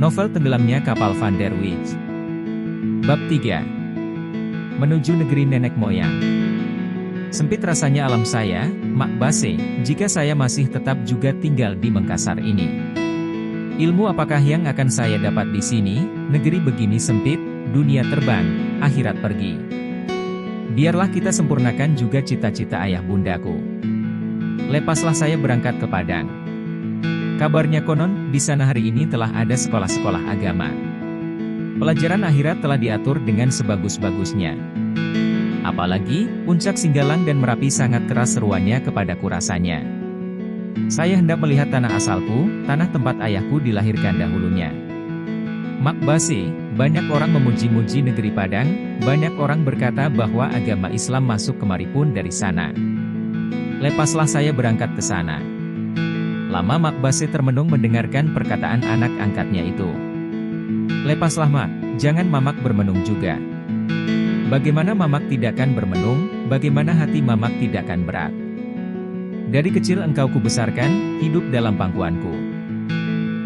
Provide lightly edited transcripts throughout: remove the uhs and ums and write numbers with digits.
Novel tenggelamnya kapal Van der Wijk. Bab 3. Menuju negeri nenek moyang. Sempit rasanya alam saya, Mak Base, jika saya masih tetap juga tinggal di Makassar ini. Ilmu apakah yang akan saya dapat di sini? Negeri begini sempit, dunia terbang, akhirat pergi. Biarlah kita sempurnakan juga cita-cita ayah bundaku. Lepaslah saya berangkat ke Padang. Kabarnya konon, di sana hari ini telah ada sekolah-sekolah agama. Pelajaran akhirat telah diatur dengan sebagus-bagusnya. Apalagi, Puncak Singgalang dan Merapi sangat keras seruannya kepadaku rasanya. Saya hendak melihat tanah asalku, tanah tempat ayahku dilahirkan dahulunya. Mak Base, banyak orang memuji-muji negeri Padang, banyak orang berkata bahwa agama Islam masuk kemari pun dari sana. Lepaslah saya berangkat ke sana. Lama Mak Base termenung mendengarkan perkataan anak angkatnya itu. Lepaslah Mak, jangan Mamak bermenung juga. Bagaimana Mamak tidak akan bermenung, bagaimana hati Mamak tidak akan berat. Dari kecil engkau kubesarkan, hidup dalam pangkuanku.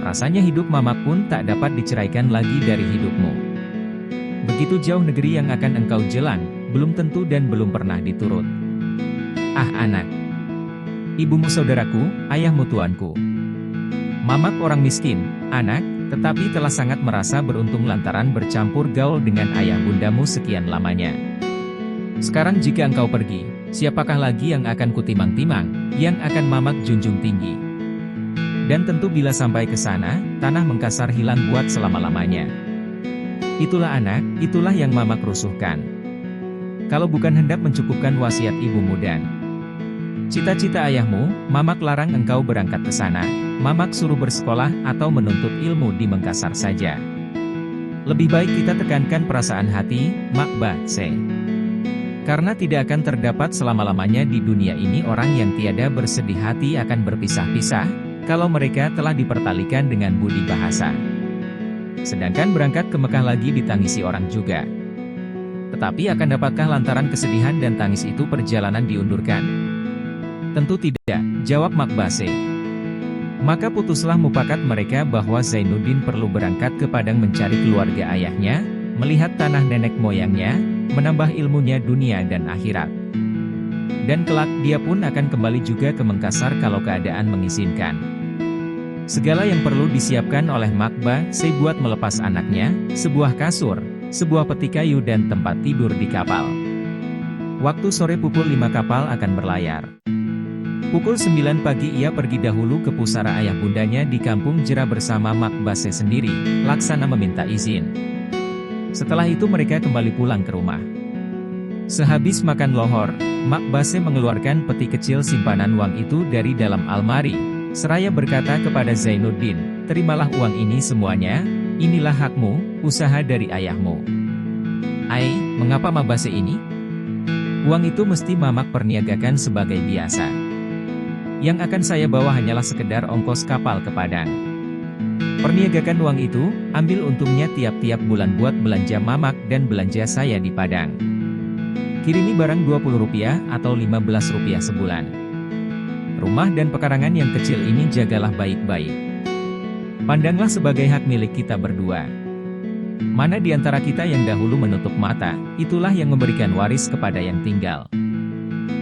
Rasanya hidup Mamak pun tak dapat diceraikan lagi dari hidupmu. Begitu jauh negeri yang akan engkau jelang, belum tentu dan belum pernah diturut. Ah anak. Ibumu saudaraku, ayahmu tuanku. Mamak orang miskin, anak, tetapi telah sangat merasa beruntung lantaran bercampur gaul dengan ayah bundamu sekian lamanya. Sekarang jika engkau pergi, siapakah lagi yang akan kutimang-timang, yang akan Mamak junjung tinggi? Dan tentu bila sampai ke sana, tanah Makassar hilang buat selama-lamanya. Itulah anak, itulah yang Mamak rusuhkan. Kalau bukan hendak mencukupkan wasiat ibumu dan cita-cita ayahmu, Mamak larang engkau berangkat ke sana. Mamak suruh bersekolah atau menuntut ilmu di Makassar saja. Lebih baik kita tekankan perasaan hati, Mak Base. Karena tidak akan terdapat selama-lamanya di dunia ini orang yang tiada bersedih hati akan berpisah-pisah, kalau mereka telah dipertalikan dengan budi bahasa. Sedangkan berangkat ke Mekah lagi ditangisi orang juga. Tetapi akan dapatkah lantaran kesedihan dan tangis itu perjalanan diundurkan? Tentu tidak, jawab Mak Base. Maka putuslah mufakat mereka bahwa Zainuddin perlu berangkat ke Padang mencari keluarga ayahnya, melihat tanah nenek moyangnya, menambah ilmunya dunia dan akhirat. Dan kelak dia pun akan kembali juga ke Makassar kalau keadaan mengizinkan. Segala yang perlu disiapkan oleh Mak Base buat melepas anaknya, sebuah kasur, sebuah peti kayu dan tempat tidur di kapal. Waktu sore pukul 5 kapal akan berlayar. Pukul 9 pagi ia pergi dahulu ke pusara ayah bundanya di kampung Jera bersama Mak Base sendiri, laksana meminta izin. Setelah itu mereka kembali pulang ke rumah. Sehabis makan lohor, Mak Base mengeluarkan peti kecil simpanan uang itu dari dalam almari, seraya berkata kepada Zainuddin, terimalah uang ini semuanya, inilah hakmu, usaha dari ayahmu. Ai, mengapa Mak Base ini? Uang itu mesti Mamak perniagakan sebagai biasa. Yang akan saya bawa hanyalah sekedar ongkos kapal ke Padang. Perniagakan uang itu, ambil untungnya tiap-tiap bulan buat belanja Mamak dan belanja saya di Padang. Kirimi barang Rp20 atau Rp15 sebulan. Rumah dan pekarangan yang kecil ini jagalah baik-baik. Pandanglah sebagai hak milik kita berdua. Mana di antara kita yang dahulu menutup mata, itulah yang memberikan waris kepada yang tinggal.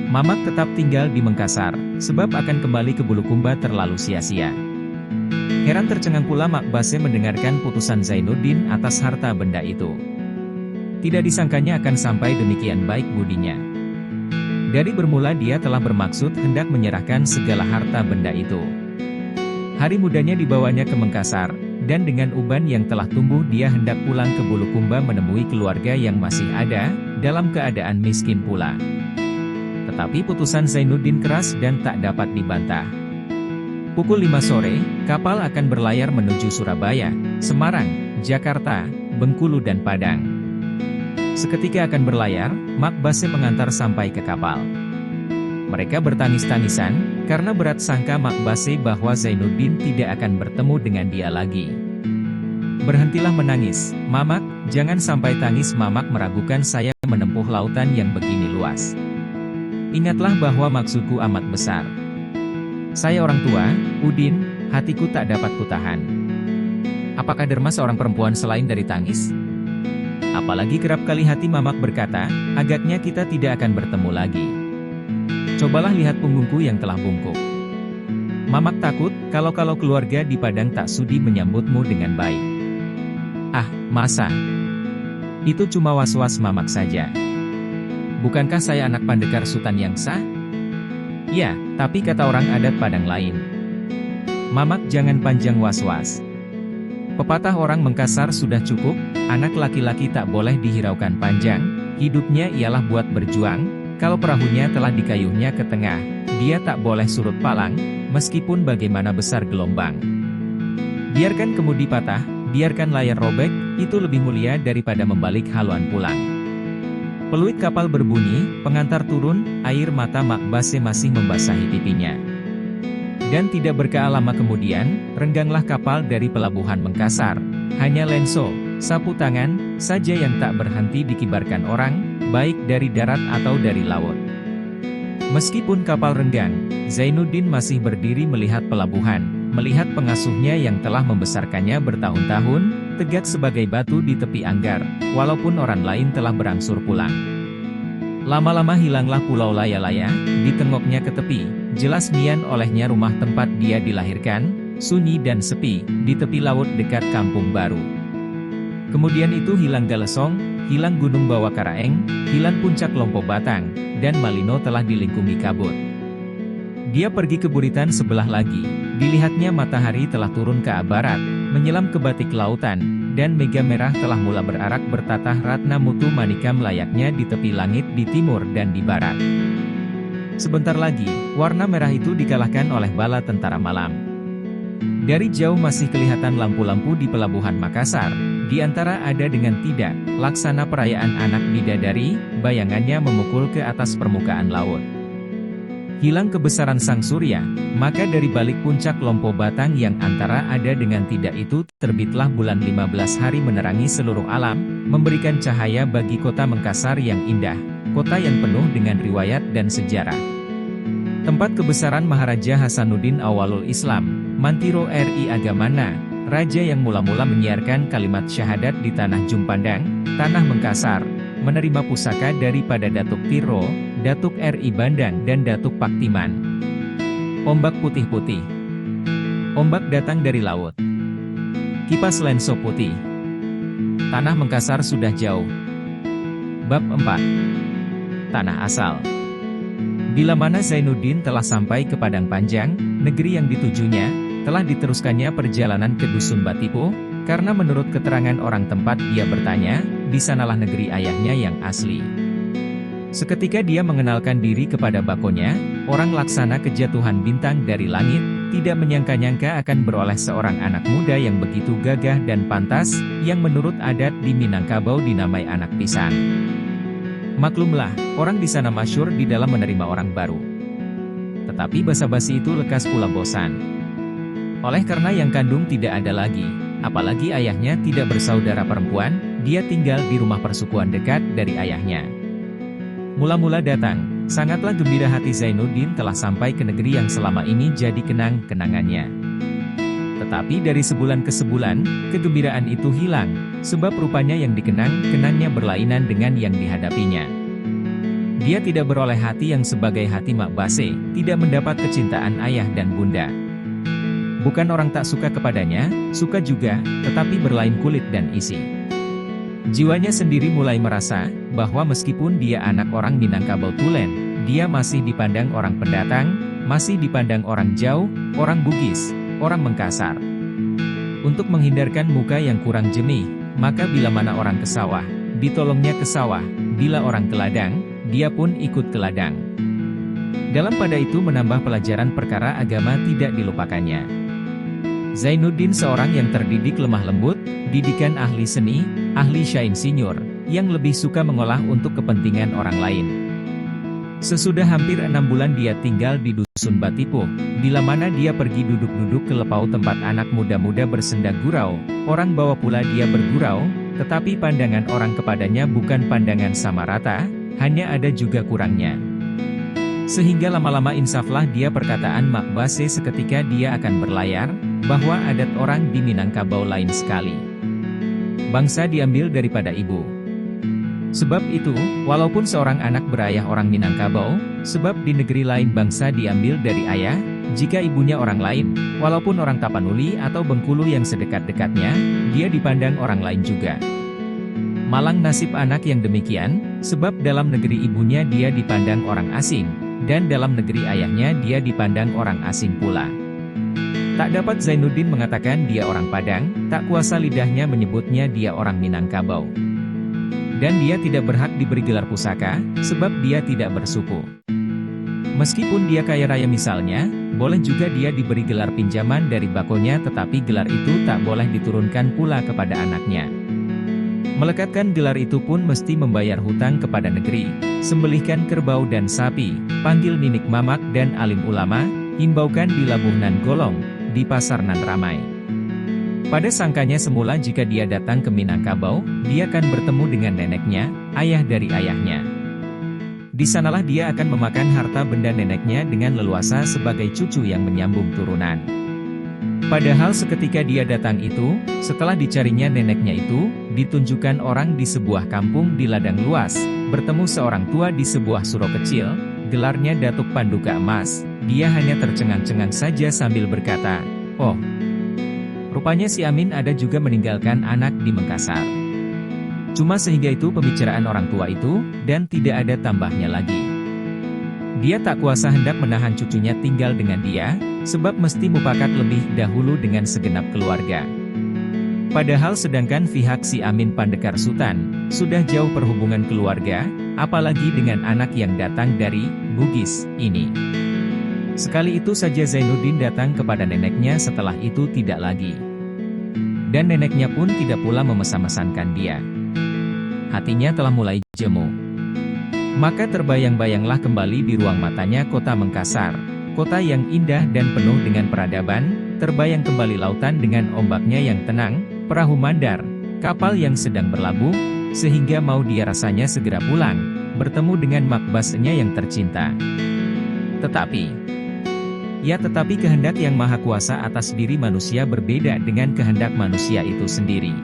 Mamak tetap tinggal di Makassar, sebab akan kembali ke Bulukumba terlalu sia-sia. Heran tercengang pula Mak Base mendengarkan putusan Zainuddin atas harta benda itu. Tidak disangkanya akan sampai demikian baik budinya. Dari bermula dia telah bermaksud hendak menyerahkan segala harta benda itu. Hari mudanya dibawanya ke Makassar, dan dengan uban yang telah tumbuh dia hendak pulang ke Bulukumba menemui keluarga yang masih ada, dalam keadaan miskin pula. Tetapi putusan Zainuddin keras dan tak dapat dibantah. Pukul 5 sore, kapal akan berlayar menuju Surabaya, Semarang, Jakarta, Bengkulu dan Padang. Seketika akan berlayar, Mak Base mengantar sampai ke kapal. Mereka bertangis-tangisan, karena berat sangka Mak Base bahwa Zainuddin tidak akan bertemu dengan dia lagi. Berhentilah menangis, Mamak, jangan sampai tangis. Mamak meragukan saya menempuh lautan yang begini luas. Ingatlah bahwa maksudku amat besar. Saya orang tua, Udin, hatiku tak dapat kutahan. Apakah derma seorang perempuan selain dari tangis? Apalagi kerap kali hati Mamak berkata, agaknya kita tidak akan bertemu lagi. Cobalah lihat punggungku yang telah bungkuk. Mamak takut, kalau keluarga di Padang tak sudi menyambutmu dengan baik. Ah, masa? Itu cuma was-was Mamak saja. Bukankah saya anak pendekar Sultan yang sah? Ya, tapi kata orang adat Padang lain. Mamak jangan panjang was-was. Pepatah orang Mengkasar sudah cukup, anak laki-laki tak boleh dihiraukan panjang, hidupnya ialah buat berjuang, kalau perahunya telah dikayuhnya ke tengah, dia tak boleh surut palang, meskipun bagaimana besar gelombang. Biarkan kemudi patah, biarkan layar robek, itu lebih mulia daripada membalik haluan pulang. Peluit kapal berbunyi, pengantar turun, air mata Mak Base masih membasahi pipinya. Dan tidak berkah lama kemudian, rengganglah kapal dari pelabuhan Mengkasar. Hanya lenso, sapu tangan, saja yang tak berhenti dikibarkan orang, baik dari darat atau dari laut. Meskipun kapal renggang, Zainuddin masih berdiri melihat pelabuhan, melihat pengasuhnya yang telah membesarkannya bertahun-tahun, tegak sebagai batu di tepi Anggar, walaupun orang lain telah berangsur pulang. Lama-lama hilanglah pulau Laya-Laya, ditengoknya ke tepi, jelas nian olehnya rumah tempat dia dilahirkan, sunyi dan sepi, di tepi laut dekat Kampung Baru. Kemudian itu hilang Galesong, hilang Gunung Bawah Karaeng, hilang puncak Lompo Batang, dan Malino telah dilingkungi kabut. Dia pergi ke buritan sebelah lagi, dilihatnya matahari telah turun ke barat, menyelam ke batik lautan, dan mega merah telah mula berarak bertatah ratna mutu manikam layaknya di tepi langit di timur dan di barat. Sebentar lagi, warna merah itu dikalahkan oleh bala tentara malam. Dari jauh masih kelihatan lampu-lampu di pelabuhan Makassar, di antara ada dengan tidak, laksana perayaan anak bidadari, bayangannya memukul ke atas permukaan laut. Hilang kebesaran sang surya, maka dari balik puncak Lompo Batang yang antara ada dengan tidak itu, terbitlah bulan 15 hari menerangi seluruh alam, memberikan cahaya bagi kota Mengkasar yang indah, kota yang penuh dengan riwayat dan sejarah. Tempat kebesaran Maharaja Hasanuddin Awalul Islam, Mantiro RI Agamana, raja yang mula-mula menyiarkan kalimat syahadat di tanah Jumpandang, tanah Mengkasar, menerima pusaka daripada Datuk Tiro, Datuk RI Bandang dan Datuk Paktiman. Ombak putih-putih. Ombak datang dari laut. Kipas lenso putih. Tanah Mengkasar sudah jauh. Bab 4. Tanah asal. Bila mana Zainuddin telah sampai ke Padang Panjang, negeri yang ditujunya, telah diteruskannya perjalanan ke Dusun Batipo, karena menurut keterangan orang tempat dia bertanya, di sanalah negeri ayahnya yang asli. Seketika dia mengenalkan diri kepada bakonya, orang laksana kejatuhan bintang dari langit, tidak menyangka-nyangka akan beroleh seorang anak muda yang begitu gagah dan pantas, yang menurut adat di Minangkabau dinamai anak pisang. Maklumlah, orang di sana masyhur di dalam menerima orang baru. Tetapi basa-basi itu lekas pula bosan. Oleh karena yang kandung tidak ada lagi, apalagi ayahnya tidak bersaudara perempuan, dia tinggal di rumah persukuan dekat dari ayahnya. Mula-mula datang, sangatlah gembira hati Zainuddin telah sampai ke negeri yang selama ini jadi kenang-kenangannya. Tetapi dari sebulan ke sebulan, kegembiraan itu hilang, sebab rupanya yang dikenang-kenangnya berlainan dengan yang dihadapinya. Dia tidak beroleh hati yang sebagai hati Mak Base, tidak mendapat kecintaan ayah dan bunda. Bukan orang tak suka kepadanya, suka juga, tetapi berlain kulit dan isi. Jiwanya sendiri mulai merasa, bahwa meskipun dia anak orang Minangkabau Tulen, dia masih dipandang orang pendatang, masih dipandang orang jauh, orang Bugis, orang Mengkasar. Untuk menghindarkan muka yang kurang jernih, maka bila mana orang ke sawah, ditolongnya ke sawah, bila orang ke ladang, dia pun ikut ke ladang. Dalam pada itu menambah pelajaran perkara agama tidak dilupakannya. Zainuddin seorang yang terdidik lemah lembut, didikan ahli seni, ahli insinyur, yang lebih suka mengolah untuk kepentingan orang lain. Sesudah hampir 6 bulan dia tinggal di Dusun Batipo, bila mana dia pergi duduk-duduk ke lepau tempat anak muda-muda bersenda gurau, orang bawa pula dia bergurau, tetapi pandangan orang kepadanya bukan pandangan sama rata, hanya ada juga kurangnya. Sehingga lama-lama insaflah dia perkataan Mak Base seketika dia akan berlayar, bahwa adat orang di Minangkabau lain sekali. Bangsa diambil daripada ibu. Sebab itu, walaupun seorang anak berayah orang Minangkabau, sebab di negeri lain bangsa diambil dari ayah, jika ibunya orang lain, walaupun orang Tapanuli atau Bengkulu yang sedekat-dekatnya, dia dipandang orang lain juga. Malang nasib anak yang demikian, sebab dalam negeri ibunya dia dipandang orang asing, dan dalam negeri ayahnya dia dipandang orang asing pula. Tak dapat Zainuddin mengatakan dia orang Padang, tak kuasa lidahnya menyebutnya dia orang Minangkabau. Dan dia tidak berhak diberi gelar pusaka, sebab dia tidak bersuku. Meskipun dia kaya raya misalnya, boleh juga dia diberi gelar pinjaman dari bakonya, tetapi gelar itu tak boleh diturunkan pula kepada anaknya. Melekatkan gelar itu pun mesti membayar hutang kepada negeri, sembelihkan kerbau dan sapi, panggil ninik mamak dan alim ulama, himbaukan di labuh nan golong, di pasar nan ramai. Pada sangkanya semula jika dia datang ke Minangkabau, dia akan bertemu dengan neneknya, ayah dari ayahnya. Di sanalah dia akan memakan harta benda neneknya dengan leluasa sebagai cucu yang menyambung turunan. Padahal seketika dia datang itu, setelah dicarinya neneknya itu, ditunjukkan orang di sebuah kampung di ladang luas, bertemu seorang tua di sebuah suro kecil, gelarnya Datuk Panduka Emas. Dia hanya tercengang-cengang saja sambil berkata, "Oh, rupanya si Amin ada juga meninggalkan anak di Makassar." Cuma sehingga itu pembicaraan orang tua itu, dan tidak ada tambahnya lagi. Dia tak kuasa hendak menahan cucunya tinggal dengan dia, sebab mesti mupakat lebih dahulu dengan segenap keluarga. Padahal sedangkan pihak si Amin Pandekar Sutan, sudah jauh perhubungan keluarga, apalagi dengan anak yang datang dari Bugis ini. Sekali itu saja Zainuddin datang kepada neneknya, setelah itu tidak lagi. Dan neneknya pun tidak pula memesan-mesankan dia. Hatinya telah mulai jemu. Maka terbayang-bayanglah kembali di ruang matanya kota Makassar, kota yang indah dan penuh dengan peradaban, terbayang kembali lautan dengan ombaknya yang tenang, perahu mandar, kapal yang sedang berlabuh, sehingga mau dia rasanya segera pulang, bertemu dengan makbasnya yang tercinta. Tetapi kehendak yang maha kuasa atas diri manusia berbeda dengan kehendak manusia itu sendiri.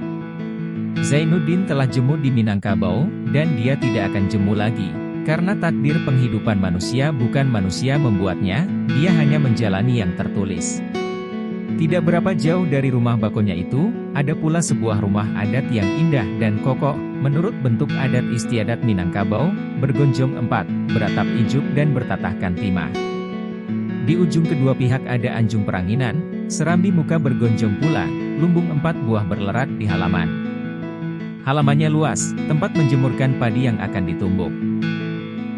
Zainuddin telah jemu di Minangkabau, dan dia tidak akan jemu lagi, karena takdir penghidupan manusia bukan manusia membuatnya, dia hanya menjalani yang tertulis. Tidak berapa jauh dari rumah bakonya itu, ada pula sebuah rumah adat yang indah dan kokoh, menurut bentuk adat istiadat Minangkabau, bergonjong 4, beratap ijuk dan bertatahkan timah. Di ujung kedua pihak ada anjung peranginan, serambi muka bergonjong pula, lumbung 4 buah berlerat di halaman. Halamannya luas, tempat menjemurkan padi yang akan ditumbuk.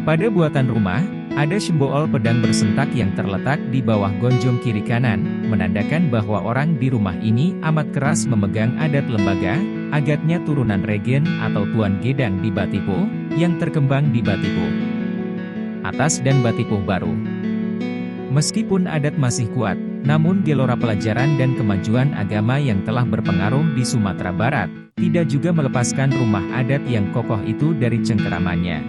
Pada buatan rumah, ada syembol pedang bersentak yang terletak di bawah gonjong kiri kanan, menandakan bahwa orang di rumah ini amat keras memegang adat lembaga, agatnya turunan Regen atau Tuan Gedang di Batipuh, yang terkembang di Batipuh Atas dan Batipuh Baru. Meskipun adat masih kuat, namun gelora pelajaran dan kemajuan agama yang telah berpengaruh di Sumatera Barat, tidak juga melepaskan rumah adat yang kokoh itu dari cengkeramannya.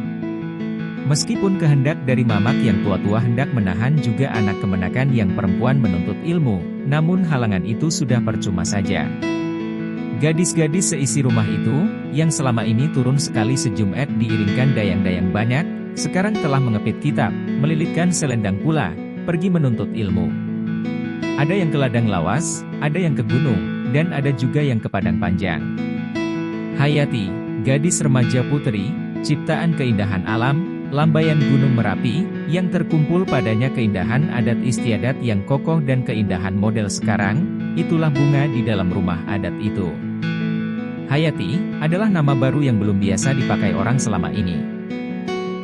Meskipun kehendak dari mamak yang tua-tua hendak menahan juga anak kemenakan yang perempuan menuntut ilmu, namun halangan itu sudah percuma saja. Gadis-gadis seisi rumah itu, yang selama ini turun sekali sejumat diiringkan dayang-dayang banyak, sekarang telah mengepit kitab, melilitkan selendang pula, pergi menuntut ilmu. Ada yang ke ladang lawas, ada yang ke gunung, dan ada juga yang ke padang panjang. Hayati, gadis remaja putri, ciptaan keindahan alam, lambaian gunung Merapi, yang terkumpul padanya keindahan adat istiadat yang kokoh dan keindahan model sekarang, itulah bunga di dalam rumah adat itu. Hayati, adalah nama baru yang belum biasa dipakai orang selama ini.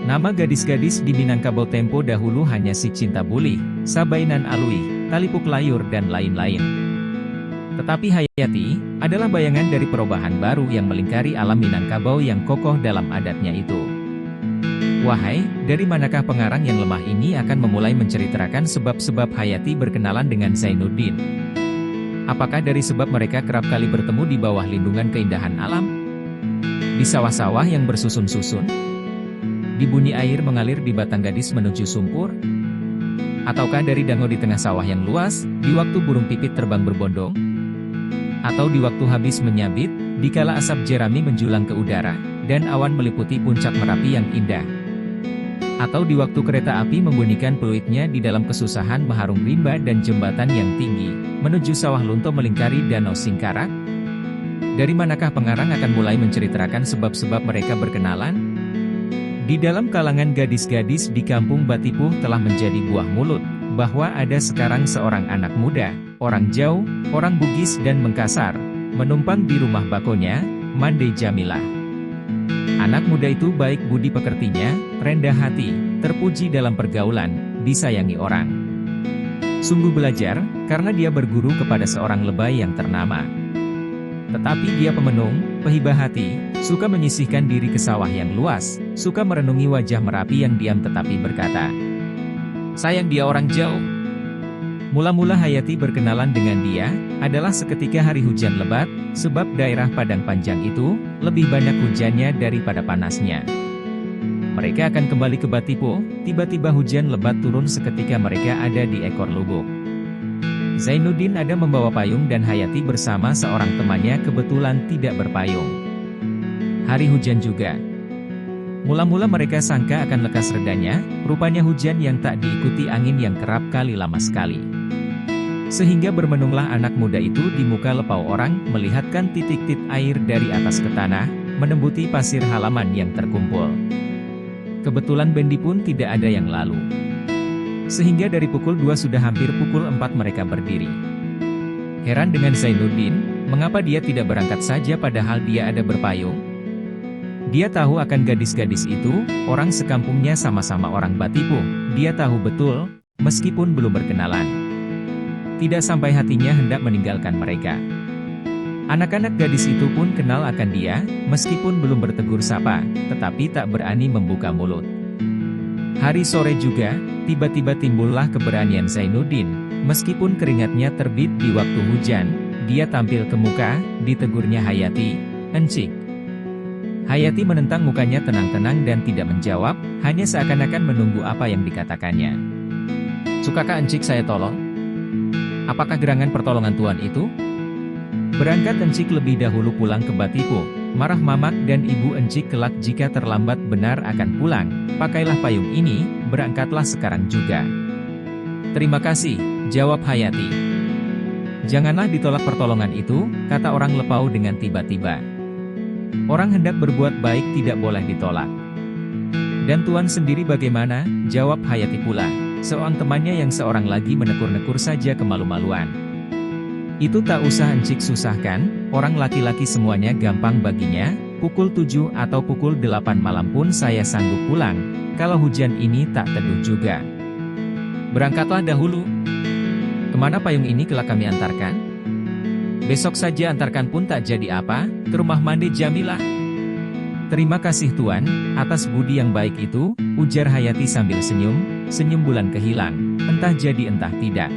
Nama gadis-gadis di Minangkabau tempo dahulu hanya si Cinta Bulih, Sabainan Alui, Talipuk Layur dan lain-lain. Tetapi Hayati, adalah bayangan dari perubahan baru yang melingkari alam Minangkabau yang kokoh dalam adatnya itu. Wahai, dari manakah pengarang yang lemah ini akan memulai menceritakan sebab-sebab Hayati berkenalan dengan Zainuddin? Apakah dari sebab mereka kerap kali bertemu di bawah lindungan keindahan alam? Di sawah-sawah yang bersusun-susun? Di bunyi air mengalir di batang gadis menuju sumpur? Ataukah dari dango di tengah sawah yang luas, di waktu burung pipit terbang berbondong? Atau di waktu habis menyabit, dikala asap jerami menjulang ke udara, dan awan meliputi puncak Merapi yang indah? Atau di waktu kereta api membunyikan peluitnya di dalam kesusahan mengharung rimba dan jembatan yang tinggi, menuju sawah lunto melingkari danau Singkarak? Dari manakah pengarang akan mulai menceritakan sebab-sebab mereka berkenalan? Di dalam kalangan gadis-gadis di kampung Batipuh telah menjadi buah mulut, bahwa ada sekarang seorang anak muda, orang jauh, orang Bugis dan Mengkasar, menumpang di rumah bakonya, Mande Jamilah. Anak muda itu baik budi pekertinya, rendah hati, terpuji dalam pergaulan, disayangi orang. Sungguh belajar, karena dia berguru kepada seorang lebay yang ternama. Tetapi dia pemenung, pehibah hati, suka menyisihkan diri ke sawah yang luas, suka merenungi wajah Merapi yang diam tetapi berkata, "Sayang dia orang jauh." Mula-mula Hayati berkenalan dengan dia, adalah seketika hari hujan lebat, sebab daerah Padang Panjang itu, lebih banyak hujannya daripada panasnya. Mereka akan kembali ke Batipuh, tiba-tiba hujan lebat turun seketika mereka ada di ekor lubuk. Zainuddin ada membawa payung dan Hayati bersama seorang temannya kebetulan tidak berpayung. Hari hujan juga. Mula-mula mereka sangka akan lekas redanya, rupanya hujan yang tak diikuti angin yang kerap kali lama sekali. Sehingga bermenunglah anak muda itu di muka lepau orang, melihatkan titik-titik air dari atas ke tanah, menembuti pasir halaman yang terkumpul. Kebetulan Bendi pun tidak ada yang lalu. Sehingga dari pukul 2 sudah hampir pukul 4 mereka berdiri. Heran dengan Zainuddin, mengapa dia tidak berangkat saja padahal dia ada berpayung? Dia tahu akan gadis-gadis itu, orang sekampungnya sama-sama orang Batipuh, dia tahu betul, meskipun belum berkenalan. Tidak sampai hatinya hendak meninggalkan mereka. Anak-anak gadis itu pun kenal akan dia, meskipun belum bertegur sapa, tetapi tak berani membuka mulut. Hari sore juga, tiba-tiba timbullah keberanian Zainuddin, meskipun keringatnya terbit di waktu hujan, dia tampil ke muka, ditegurnya Hayati, "Encik." Hayati menentang mukanya tenang-tenang dan tidak menjawab, hanya seakan-akan menunggu apa yang dikatakannya. "Sukakah Encik saya tolong? Apakah gerangan pertolongan Tuan itu?" "Berangkat Encik lebih dahulu pulang ke Batipuh, marah Mamak dan Ibu Encik kelak jika terlambat benar akan pulang, pakailah payung ini, berangkatlah sekarang juga." "Terima kasih," jawab Hayati. "Janganlah ditolak pertolongan itu," kata orang lepau dengan tiba-tiba. "Orang hendak berbuat baik tidak boleh ditolak." "Dan Tuan sendiri bagaimana?" jawab Hayati pula. Seorang temannya yang seorang lagi menekur-nekur saja kemalu-maluan. "Itu tak usah Encik susahkan, orang laki-laki semuanya gampang baginya, pukul 7 atau pukul 8 malam pun saya sanggup pulang, kalau hujan ini tak teduh juga." "Berangkatlah dahulu." "Kemana payung ini kelak kami antarkan?" "Besok saja antarkan pun tak jadi apa, ke rumah Mande Jamilah." "Terima kasih Tuan, atas budi yang baik itu," ujar Hayati sambil senyum, senyum bulan kehilang, entah jadi entah tidak.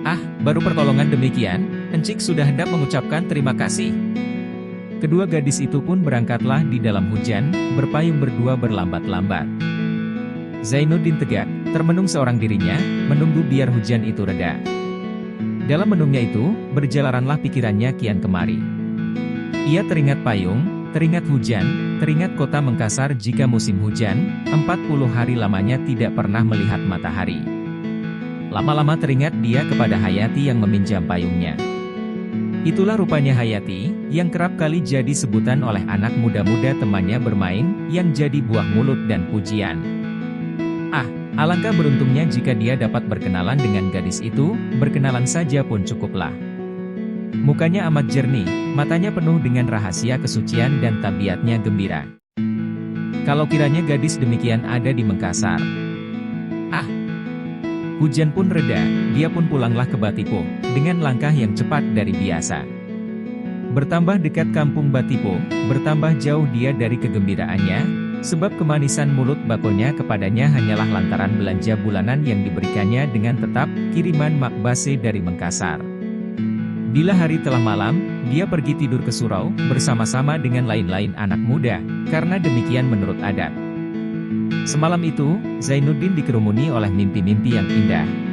"Ah, baru pertolongan demikian, Encik sudah hendak mengucapkan terima kasih." Kedua gadis itu pun berangkatlah di dalam hujan, berpayung berdua berlambat-lambat. Zainuddin tegak, termenung seorang dirinya, menunggu biar hujan itu reda. Dalam menungnya itu, berjalanlah pikirannya kian kemari. Ia teringat payung, teringat hujan, teringat kota Mengkasar jika musim hujan, 40 hari lamanya tidak pernah melihat matahari. Lama-lama teringat dia kepada Hayati yang meminjam payungnya. Itulah rupanya Hayati, yang kerap kali jadi sebutan oleh anak muda-muda temannya bermain, yang jadi buah mulut dan pujian. Ah, alangkah beruntungnya jika dia dapat berkenalan dengan gadis itu, berkenalan saja pun cukuplah. Mukanya amat jernih, matanya penuh dengan rahasia kesucian dan tabiatnya gembira. Kalau kiranya gadis demikian ada di Mengkasar. Ah! Hujan pun reda, dia pun pulanglah ke Batipuh, dengan langkah yang cepat dari biasa. Bertambah dekat kampung Batipuh, bertambah jauh dia dari kegembiraannya, sebab kemanisan mulut bakonya kepadanya hanyalah lantaran belanja bulanan yang diberikannya dengan tetap, kiriman Mak Base dari Mengkasar. Bila hari telah malam, dia pergi tidur ke surau, bersama-sama dengan lain-lain anak muda, karena demikian menurut adat. Semalam itu, Zainuddin dikerumuni oleh mimpi-mimpi yang indah.